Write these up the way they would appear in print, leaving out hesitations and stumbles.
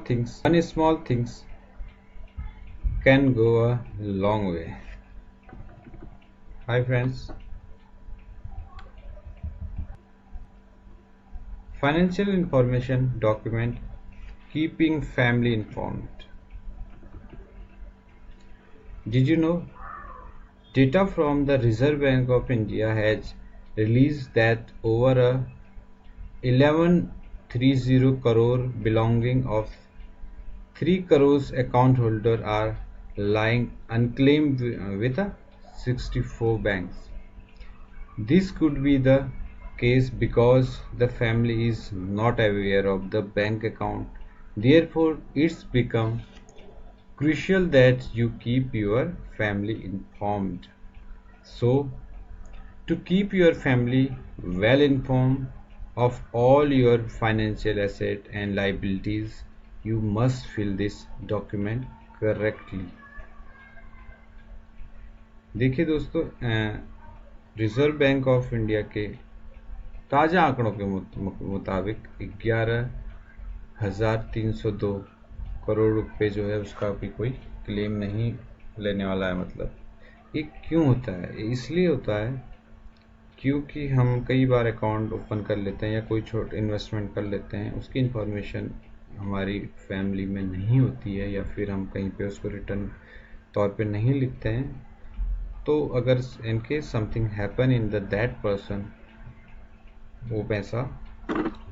things can go a long way. Hi friends, financial information document keeping family informed. Did you know data from the Reserve Bank of India has released that over a 1130 crore belonging of 3 crores account holder are lying unclaimed with a 64 banks. This could be the case because the family is not aware of the bank account. Therefore, it's become crucial that you keep your family informed. So, to keep your family well informed of all your financial assets and liabilities, you must fill this document correctly. देखिए दोस्तों, reserve bank of India के ताज़ा आंकड़ों के मुताबिक 11,302 करोड़ रुपए जो है उसका अभी कोई क्लेम नहीं लेने वाला है। मतलब ये क्यों होता है? इसलिए होता है क्योंकि हम कई बार अकाउंट ओपन कर लेते हैं या कोई छोटा इन्वेस्टमेंट कर लेते हैं, उसकी इन्फॉर्मेशन हमारी फैमिली में नहीं होती है या फिर हम कहीं पे उसको रिटर्न तौर पे नहीं लिखते हैं। तो अगर in case something happen in that person, वो पैसा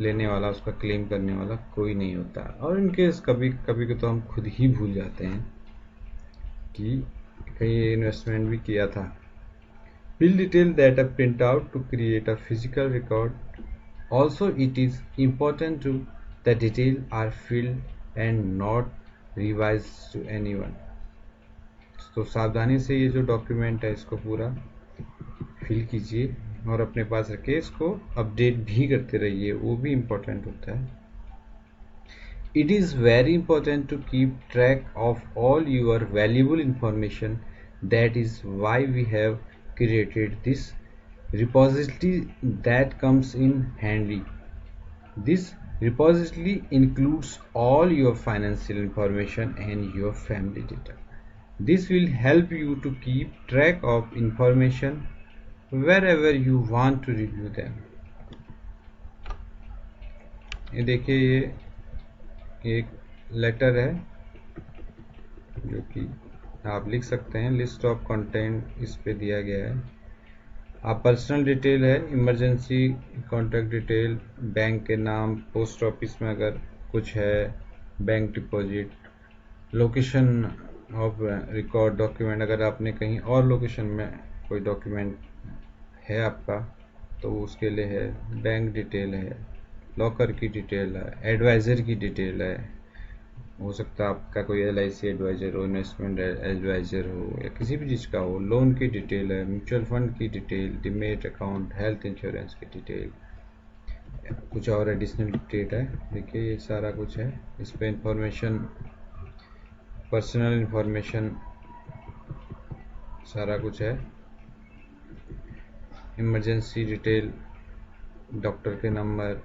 लेने वाला, उसका क्लेम करने वाला कोई नहीं होता। और इन केस कभी कभी तो हम खुद ही भूल जाते हैं कि कहीं इन्वेस्टमेंट भी किया था। Fill detail that are print out to create a physical record. Also, it is important to the detail are filled and not revised to anyone. तो सावधानी से ये जो डॉक्यूमेंट है इसको पूरा फिल कीजिए और अपने पास रखिए, इसको अपडेट भी करते रहिए, वो भी इम्पोर्टेंट होता है। It is very important to keep track of all your valuable information. That is why we have created this repository that comes in handy. This repository includes all your financial information and your family data. This will help you to keep track of information wherever you want to review them. ये देखिए, ये एक letter है जो कि आप लिख सकते हैं। लिस्ट ऑफ कंटेंट इस पे दिया गया है। आप पर्सनल डिटेल है, इमरजेंसी कॉन्टैक्ट डिटेल, बैंक के नाम, पोस्ट ऑफिस में अगर कुछ है, bank deposit, location of record document, अगर आपने कहीं और लोकेशन में कोई डॉक्यूमेंट है आपका तो उसके लिए है, बैंक डिटेल है, लॉकर की डिटेल है, एडवाइज़र की डिटेल है। हो सकता है आपका कोई LIC एडवाइज़र हो, इन्वेस्टमेंट एडवाइज़र हो या किसी भी चीज़ का हो, लोन की डिटेल है, म्यूचुअल फंड की detail, demat account, health insurance की डिटेल, कुछ और एडिशनल डिटेल है। देखिए ये सारा कुछ है, इस पर इंफॉर्मेशन, पर्सनल इंफॉर्मेशन सारा कुछ है। इमरजेंसी डिटेल, डॉक्टर के number,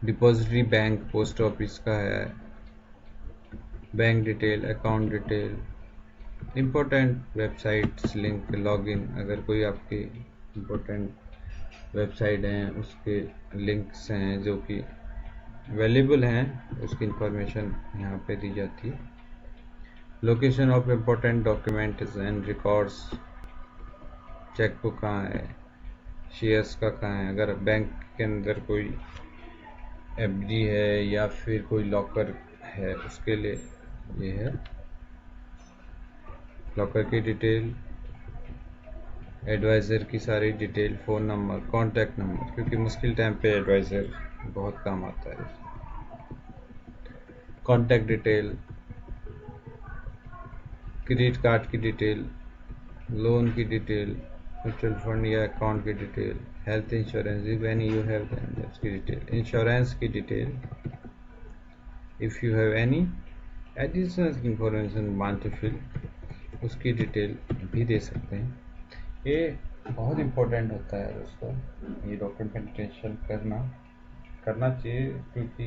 depository bank post office का है, bank detail, account detail, important websites link, login, अगर कोई आपकी इम्पोर्टेंट वेबसाइट हैं उसके लिंक्स हैं जो कि अवेलेबल हैं, उसकी इंफॉर्मेशन यहाँ पे दी जाती है। Location of important documents and records, chequebook कहाँ है, शेयर्स का कहाँ है, अगर बैंक के अंदर कोई FD है या फिर कोई लॉकर है उसके लिए ये है। लॉकर की डिटेल, एडवाइज़र की सारी detail, phone number, contact number, क्योंकि मुश्किल टाइम पे एडवाइज़र बहुत काम आता है। कॉन्टैक्ट डिटेल, क्रेडिट कार्ड की डिटेल, लोन की डिटेल, म्यूचुअल फंड या अकाउंट की detail, health insurance if any you have की डिटेल, इंश्योरेंस की detail, if you have any additional information want to fill, उसकी डिटेल भी दे सकते हैं। ये बहुत इम्पोर्टेंट होता है दोस्तों, ये डॉक्यूमेंटेशन करना चाहिए, क्योंकि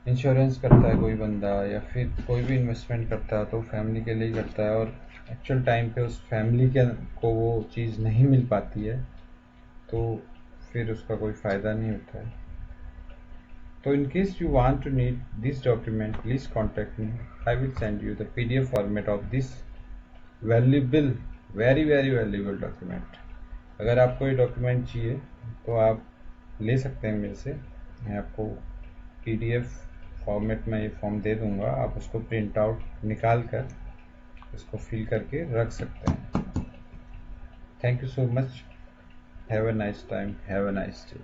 इंश्योरेंस करता है कोई बंदा या फिर कोई भी इन्वेस्टमेंट करता है तो फैमिली के लिए ही करता है, और एक्चुअल टाइम पे उस फैमिली के को वो चीज़ नहीं मिल पाती है तो फिर उसका कोई फ़ायदा नहीं होता है। तो in case you want to need this document, please contact me. I will send you the PDF format of this valuable, very very valuable document. अगर आपको ये डॉक्यूमेंट चाहिए तो आप ले सकते हैं मेरे से। मैं आपको PDF फॉर्मेट में ये फॉर्म दे दूंगा, आप उसको प्रिंट आउट निकाल कर इसको फिल करके रख सकते हैं। Thank you so much. Have a nice time, have a nice day.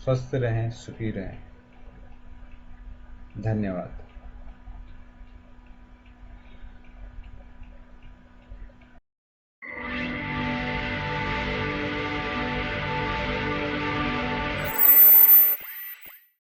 स्वस्थ रहें, सुखी रहें। धन्यवाद।